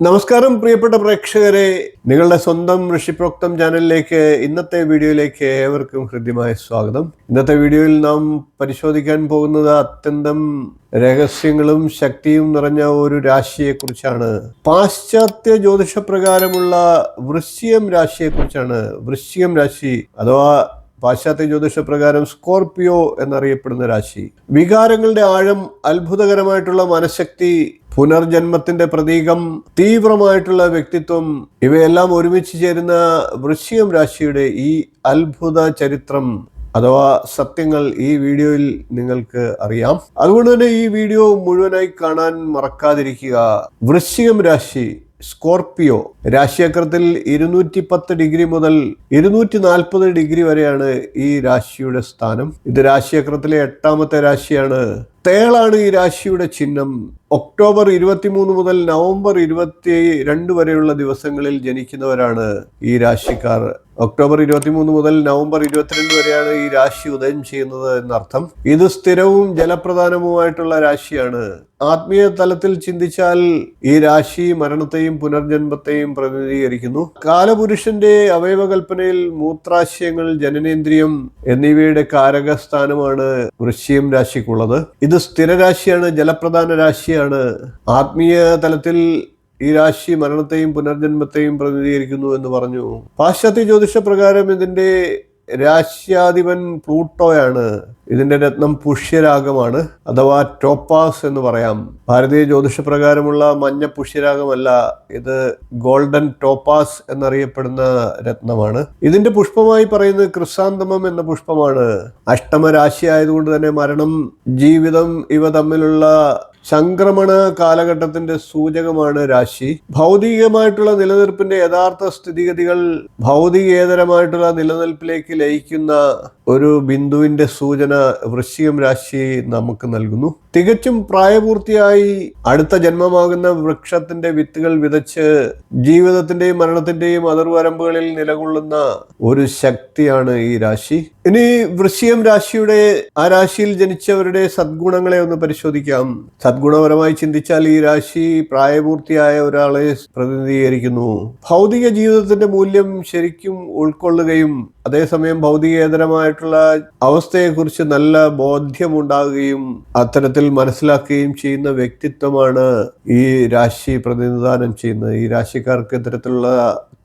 നമസ്കാരം പ്രിയപ്പെട്ട പ്രേക്ഷകരെ, നിങ്ങളുടെ സ്വന്തം ഋഷിപ്രോക്തം ചാനലിലേക്ക് ഇന്നത്തെ വീഡിയോയിലേക്ക് ഏവർക്കും ഹൃദ്യമായ സ്വാഗതം. ഇന്നത്തെ വീഡിയോയിൽ നാം പരിശോധിക്കാൻ പോകുന്നത് അത്യന്തം രഹസ്യങ്ങളും ശക്തിയും നിറഞ്ഞ ഒരു രാശിയെക്കുറിച്ചാണ്. പാശ്ചാത്യ ജ്യോതിഷപ്രകാരമുള്ള വൃശ്ചികം രാശിയെക്കുറിച്ചാണ്. വൃശ്ചികം രാശി അഥവാ പാശ്ചാത്യ ജ്യോതിഷപ്രകാരം സ്കോർപിയോ എന്നറിയപ്പെടുന്ന രാശി. വികാരങ്ങളുടെ ആഴം, അത്ഭുതകരമായിട്ടുള്ള മനഃശക്തി, പുനർജന്മത്തിന്റെ പ്രതീകം, തീവ്രമായിട്ടുള്ള വ്യക്തിത്വം, ഇവയെല്ലാം ഒരുമിച്ച് ചേരുന്ന വൃശ്ചികം രാശിയുടെ ഈ അത്ഭുത ചരിത്രം അഥവാ സത്യങ്ങൾ ഈ വീഡിയോയിൽ നിങ്ങൾക്ക് അറിയാം. അതുകൊണ്ട് തന്നെ ഈ വീഡിയോ മുഴുവനായി കാണാൻ മറക്കാതിരിക്കുക. വൃശ്ചികം രാശി സ്കോർപിയോ രാശിചക്രത്തിൽ 210 ഡിഗ്രി മുതൽ 240 ഡിഗ്രി വരെയാണ് ഈ രാശിയുടെ സ്ഥാനം. ഇത് രാശിചക്രത്തിലെ 8ാമത്തെ രാശിയാണ്. തേളാണ് ഈ രാശിയുടെ ചിഹ്നം. ഒക്ടോബർ 23 മുതൽ നവംബർ 22 വരെയുള്ള ദിവസങ്ങളിൽ ജനിക്കുന്നവരാണ് ഈ രാശിക്കാർ. ഒക്ടോബർ 23 മുതൽ നവംബർ 22 വരെയാണ് ഈ രാശി ഉദയം ചെയ്യുന്നത് എന്നർത്ഥം. ഇത് സ്ഥിരവും ജലപ്രധാനവുമായിട്ടുള്ള രാശിയാണ്. ആത്മീയ തലത്തിൽ ചിന്തിച്ചാൽ ഈ രാശി മരണത്തെയും പുനർജന്മത്തെയും പ്രതിനിധീകരിക്കുന്നു. കാലപുരുഷന്റെ അവയവകൽപ്പനയിൽ മൂത്രാശയങ്ങൾ, ജനനേന്ദ്രിയം എന്നിവയുടെ കാരകസ്ഥാനമാണ് വൃശ്ചികം രാശിക്കുള്ളത്. ഇത് സ്ഥിരരാശിയാണ്, ജലപ്രധാന രാശിയാണ്. ആത്മീയ തലത്തിൽ ഈ രാശി മരണത്തെയും പുനർജന്മത്തെയും പ്രതിനിധീകരിക്കുന്നു എന്ന് പറഞ്ഞു. പാശ്ചാത്യ ജ്യോതിഷ പ്രകാരം ഇതിന്റെ രാശ്യാധിപൻ പ്ലൂട്ടോയാണ്. ഇതിന്റെ രത്നം പുഷ്യരാഗമാണ് അഥവാ ടോപ്പാസ് എന്ന് പറയാം. ഭാരതീയ ജ്യോതിഷപ്രകാരമുള്ള മഞ്ഞ പുഷ്യരാഗമല്ല, ഇത് ഗോൾഡൻ ടോപ്പാസ് എന്നറിയപ്പെടുന്ന രത്നമാണ്. ഇതിന്റെ പുഷ്പമായി പറയുന്നത് ക്രിസാന്തമം എന്ന പുഷ്പമാണ്. അഷ്ടമരാശി ആയതുകൊണ്ട് തന്നെ മരണം, ജീവിതം ഇവ തമ്മിലുള്ള സംക്രമണ കാലഘട്ടത്തിന്റെ സൂചകമാണ് രാശി. ഭൗതികമായിട്ടുള്ള നിലനിൽപ്പിന്റെ യഥാർത്ഥ സ്ഥിതിഗതികൾ ഭൗതികേതരമായിട്ടുള്ള നിലനിൽപ്പിലേക്ക് ലയിക്കുന്ന ഒരു ബിന്ദുവിന്റെ സൂചന വൃശ്ചികം രാശി നമുക്ക് നൽകുന്നു. തികച്ചും പ്രായപൂർത്തിയായി അടുത്ത ജന്മമാകുന്ന വൃക്ഷത്തിന്റെ വിത്തുകൾ വിതച്ച് ജീവിതത്തിന്റെയും മരണത്തിന്റെയും അതിർവരമ്പുകളിൽ നിലകൊള്ളുന്ന ഒരു ശക്തിയാണ് ഈ രാശി. ഇനി വൃശ്ചികം രാശിയുടെ ആ രാശിയിൽ ജനിച്ചവരുടെ സദ്ഗുണങ്ങളെ ഒന്ന് പരിശോധിക്കാം. സദ്ഗുണപരമായി ചിന്തിച്ചാൽ ഈ രാശി പ്രായപൂർത്തിയായ ഒരാളെ പ്രതിനിധീകരിക്കുന്നു. ഭൗതിക ജീവിതത്തിന്റെ മൂല്യം ശരിക്കും ഉൾക്കൊള്ളുകയും അതേസമയം ഭൗതികേതരമായിട്ടുള്ള അവസ്ഥയെക്കുറിച്ച് നല്ല ബോധ്യമുണ്ടാകുകയും അത്തരത്തിൽ മനസ്സിലാക്കുകയും ചെയ്യുന്ന വ്യക്തിത്വമാണ് ഈ രാശി പ്രതിനിധാനം ചെയ്യുന്നത്. ഈ രാശിക്കാർക്ക് ഇത്തരത്തിലുള്ള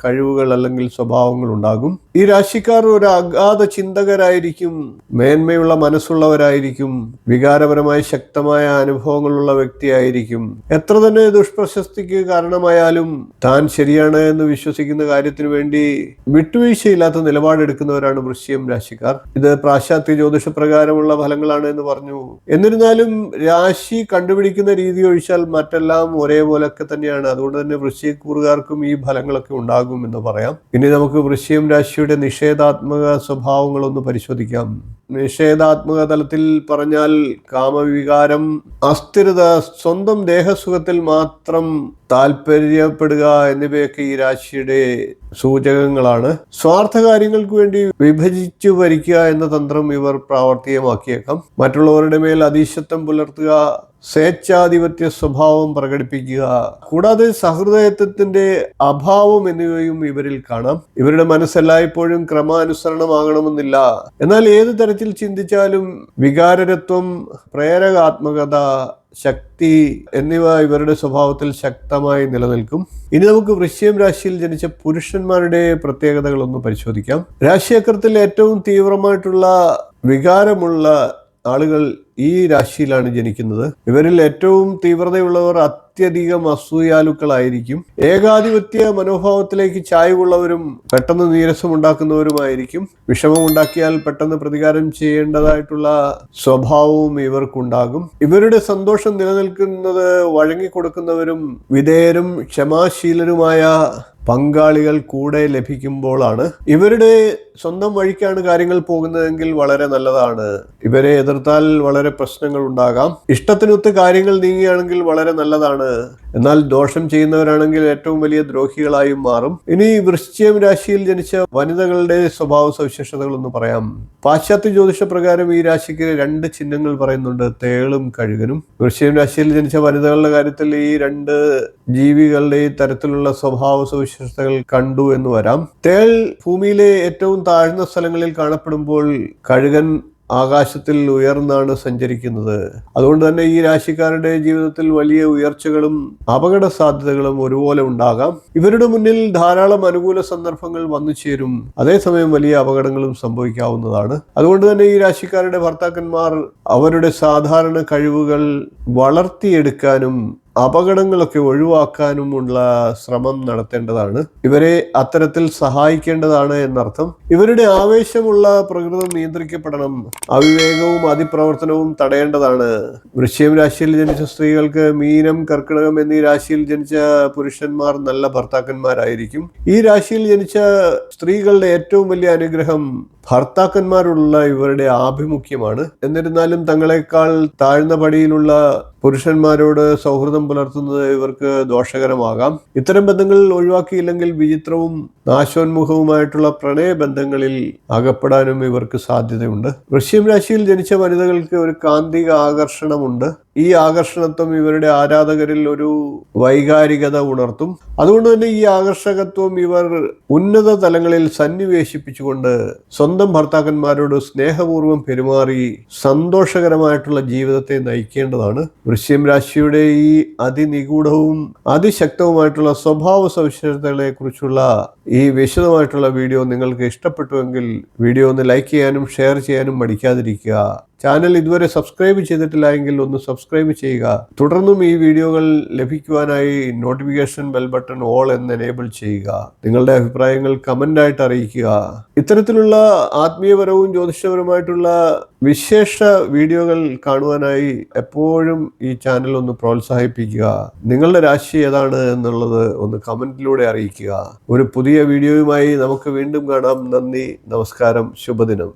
കഴിവുകൾ അല്ലെങ്കിൽ സ്വഭാവങ്ങൾ ഉണ്ടാകും. ഈ രാശിക്കാർ ഒരു അഗാധ ചിന്തകരായിരിക്കും, മേന്മയുള്ള മനസ്സുള്ളവരായിരിക്കും, വികാരപരമായി ശക്തമായ അനുഭവങ്ങളുള്ള വ്യക്തിയായിരിക്കും. എത്ര തന്നെ ദുഷ്പ്രശസ്തിക്ക് കാരണമായാലും താൻ ശരിയാണ് എന്ന് വിശ്വസിക്കുന്ന കാര്യത്തിന് വേണ്ടി വിട്ടുവീഴ്ചയില്ലാത്ത നിലപാടെടുക്കുന്നവരാണ് വൃശ്ചികം രാശിക്കാർ. ഇത് പാശ്ചാത്യ ജ്യോതിഷ പ്രകാരമുള്ള ഫലങ്ങളാണ് എന്ന് പറഞ്ഞു. എന്നിരുന്നാലും രാശി കണ്ടുപിടിക്കുന്ന രീതി ഒഴിച്ചാൽ മറ്റെല്ലാം ഒരേപോലൊക്കെ തന്നെയാണ്. അതുകൊണ്ട് തന്നെ വൃശ്ചികക്കൂറുകാർക്കും ഈ ഫലങ്ങളൊക്കെ ഉണ്ടാകും എന്ന് പറയാം. ഇനി നമുക്ക് വൃശ്ചികം രാശിയുടെ നിഷേധാത്മക സ്വഭാവങ്ങളൊന്ന് പരിശോധിക്കാം. നിഷേധാത്മക തലത്തിൽ പറഞ്ഞാൽ കാമവികാരം, അസ്ഥിരത, സ്വന്തം ദേഹസുഖത്തിൽ മാത്രം താല്പര്യപ്പെടുക എന്നിവയൊക്കെ ഈ രാശിയുടെ സൂചകങ്ങളാണ്. സ്വാർത്ഥ കാര്യങ്ങൾക്ക് വേണ്ടി വിഭജിച്ചു ഭരിക്കുക എന്ന തന്ത്രം ഇവർ പ്രാവർത്തികമാക്കിയേക്കാം. മറ്റുള്ളവരുടെ മേൽ അധീശത്വം പുലർത്തുക, സ്വേച്ഛാധിപത്യ സ്വഭാവം പ്രകടിപ്പിക്കുക, കൂടാതെ സഹൃദയത്വത്തിന്റെ അഭാവം എന്നിവയും ഇവരിൽ കാണാം. ഇവരുടെ മനസ്സെല്ലായ്പ്പോഴും ക്രമാനുസരണമാകണമെന്നില്ല. എന്നാൽ ഏത് തരത്തിൽ ചിന്തിച്ചാലും വികാരരത്വം, പ്രേരകാത്മകത, ശക്തി എന്നിവ ഇവരുടെ സ്വഭാവത്തിൽ ശക്തമായി നിലനിൽക്കും. ഇനി നമുക്ക് വൃശ്ചികം രാശിയിൽ ജനിച്ച പുരുഷന്മാരുടെ പ്രത്യേകതകൾ ഒന്ന് പരിശോധിക്കാം. രാശിചക്രത്തിൽ ഏറ്റവും തീവ്രമായിട്ടുള്ള വികാരമുള്ള ആളുകൾ ഈ രാശിയിലാണ് ജനിക്കുന്നത്. ഇവരിൽ ഏറ്റവും തീവ്രതയുള്ളവർ അത്യധികം അസൂയാലുക്കളായിരിക്കും. ഏകാധിപത്യ മനോഭാവത്തിലേക്ക് ചായ്വുള്ളവരും പെട്ടെന്ന് നീരസം ഉണ്ടാക്കുന്നവരുമായിരിക്കും. വിഷമം ഉണ്ടാക്കിയാൽ പെട്ടെന്ന് പ്രതികാരം ചെയ്യേണ്ടതായിട്ടുള്ള സ്വഭാവവും ഇവർക്കുണ്ടാകും. ഇവരുടെ സന്തോഷം നിലനിൽക്കുന്നത് വഴങ്ങിക്കൊടുക്കുന്നവരും വിധേയരും ക്ഷമാശീലരുമായ പങ്കാളികൾ കൂടെ ലഭിക്കുമ്പോഴാണ്. ഇവരുടെ സ്വന്തം വഴിക്കാണ് കാര്യങ്ങൾ പോകുന്നതെങ്കിൽ വളരെ നല്ലതാണ്. ഇവരെ എതിർത്താൽ വളരെ പ്രശ്നങ്ങൾ ഉണ്ടാകാം. ഇഷ്ടത്തിനൊത്ത് കാര്യങ്ങൾ നീങ്ങുകയാണെങ്കിൽ വളരെ നല്ലതാണ്. എന്നാൽ ദോഷം ചെയ്യുന്നവരാണെങ്കിൽ ഏറ്റവും വലിയ ദ്രോഹികളായും മാറും. ഇനി വൃശ്ചികം രാശിയിൽ ജനിച്ച വനിതകളുടെ സ്വഭാവ സവിശേഷതകളൊന്ന് പറയാം. പാശ്ചാത്യ ജ്യോതിഷ പ്രകാരം ഈ രാശിക്ക് 2 ചിഹ്നങ്ങൾ പറയുന്നുണ്ട്, തേളും കഴുകനും. വൃശ്ചികം രാശിയിൽ ജനിച്ച വനിതകളുടെ കാര്യത്തിൽ ഈ 2 ജീവികളുടെ ഈ തരത്തിലുള്ള സ്വഭാവ സവിശേഷതകൾ കണ്ടു എന്ന് വരാം. തേൾ ഭൂമിയിലെ ഏറ്റവും താഴ്ന്ന സ്ഥലങ്ങളിൽ കാണപ്പെടുമ്പോൾ കഴുകൻ ആകാശത്തിൽ ഉയർന്നാണ് സഞ്ചരിക്കുന്നത്. അതുകൊണ്ട് തന്നെ ഈ രാശിക്കാരുടെ ജീവിതത്തിൽ വലിയ ഉയർച്ചകളും അപകട സാധ്യതകളും ഒരുപോലെ ഉണ്ടാകാം. ഇവരുടെ മുന്നിൽ ധാരാളം അനുകൂല സന്ദർഭങ്ങൾ വന്നു ചേരും, അതേസമയം വലിയ അപകടങ്ങളും സംഭവിക്കാവുന്നതാണ്. അതുകൊണ്ട് തന്നെ ഈ രാശിക്കാരുടെ ഭർത്താക്കന്മാർ അവരുടെ സാധാരണ കഴിവുകൾ വളർത്തിയെടുക്കാനും അപകടങ്ങളൊക്കെ ഒഴിവാക്കാനുമുള്ള ശ്രമം നടത്തേണ്ടതാണ്. ഇവരെ അത്തരത്തിൽ സഹായിക്കേണ്ടതാണ് എന്നർത്ഥം. ഇവരുടെ ആവേശമുള്ള പ്രകൃതം നിയന്ത്രിക്കപ്പെടണം. അവിവേകവും അതിപ്രവർത്തനവും തടയേണ്ടതാണ്. വൃശ്ചികം രാശിയിൽ ജനിച്ച സ്ത്രീകൾക്ക് മീനം, കർക്കിടകം എന്നീ രാശിയിൽ ജനിച്ച പുരുഷന്മാർ നല്ല ഭർത്താക്കന്മാരായിരിക്കും. ഈ രാശിയിൽ ജനിച്ച സ്ത്രീകളുടെ ഏറ്റവും വലിയ അനുഗ്രഹം ഭർത്താക്കന്മാരുള്ള ഇവരുടെ ആഭിമുഖ്യമാണ്. എന്നിരുന്നാലും തങ്ങളെക്കാൾ താഴ്ന്ന പടിയിലുള്ള പുരുഷന്മാരോട് സൗഹൃദം പുലർത്തുന്നത് ഇവർക്ക് ദോഷകരമാകാം. ഇത്തരം ബന്ധങ്ങൾ ഒഴിവാക്കിയില്ലെങ്കിൽ വിചിത്രവും നാശോന്മുഖവുമായിട്ടുള്ള പ്രണയബന്ധങ്ങളിൽ അകപ്പെടാനും ഇവർക്ക് സാധ്യതയുണ്ട്. വൃശ്ചികം രാശിയിൽ ജനിച്ച വനിതകൾക്ക് ഒരു കാന്തിക ആകർഷണമുണ്ട്. ഈ ആകർഷണത്വം ഇവരുടെ ആരാധകരിൽ ഒരു വൈകാരികത ഉണർത്തും. അതുകൊണ്ട് തന്നെ ഈ ആകർഷകത്വം ഇവർ ഉന്നത തലങ്ങളിൽ സന്നിവേശിപ്പിച്ചുകൊണ്ട് സ്വന്തം ഭർത്താക്കന്മാരോട് സ്നേഹപൂർവ്വം പെരുമാറി സന്തോഷകരമായിട്ടുള്ള ജീവിതത്തെ നയിക്കേണ്ടതാണ്. വൃശ്ചികം രാശിയുടെ ഈ അതിനിഗൂഢവും അതിശക്തവുമായിട്ടുള്ള സ്വഭാവ സവിശേഷതകളെ കുറിച്ചുള്ള ഈ വിശദമായിട്ടുള്ള വീഡിയോ നിങ്ങൾക്ക് ഇഷ്ടപ്പെട്ടുവെങ്കിൽ വീഡിയോ ഒന്ന് ലൈക്ക് ചെയ്യാനും ഷെയർ ചെയ്യാനും മടിക്കാതിരിക്കുക. ചാനൽ ഇതുവരെ സബ്സ്ക്രൈബ് ചെയ്തിട്ടില്ല എങ്കിൽ ഒന്ന് സബ്സ്ക്രൈബ് ചെയ്യുക. തുടർന്നും ഈ വീഡിയോകൾ ലഭിക്കുവാനായി നോട്ടിഫിക്കേഷൻ ബെൽ ബട്ടൺ ഓൾ എന്ന് എനേബിൾ ചെയ്യുക. നിങ്ങളുടെ അഭിപ്രായങ്ങൾ കമൻ്റായിട്ട് അറിയിക്കുക. ഇത്തരത്തിലുള്ള ആത്മീയപരവും ജ്യോതിഷപരമായിട്ടുള്ള വിശേഷ വീഡിയോകൾ കാണുവാനായി എപ്പോഴും ഈ ചാനൽ ഒന്ന് പ്രോത്സാഹിപ്പിക്കുക. നിങ്ങളുടെ രാശി ഏതാണ് എന്നുള്ളത് ഒന്ന് കമൻറ്റിലൂടെ അറിയിക്കുക. ഒരു പുതിയ വീഡിയോയുമായി നമുക്ക് വീണ്ടും കാണാം. നന്ദി, നമസ്കാരം, ശുഭദിനം.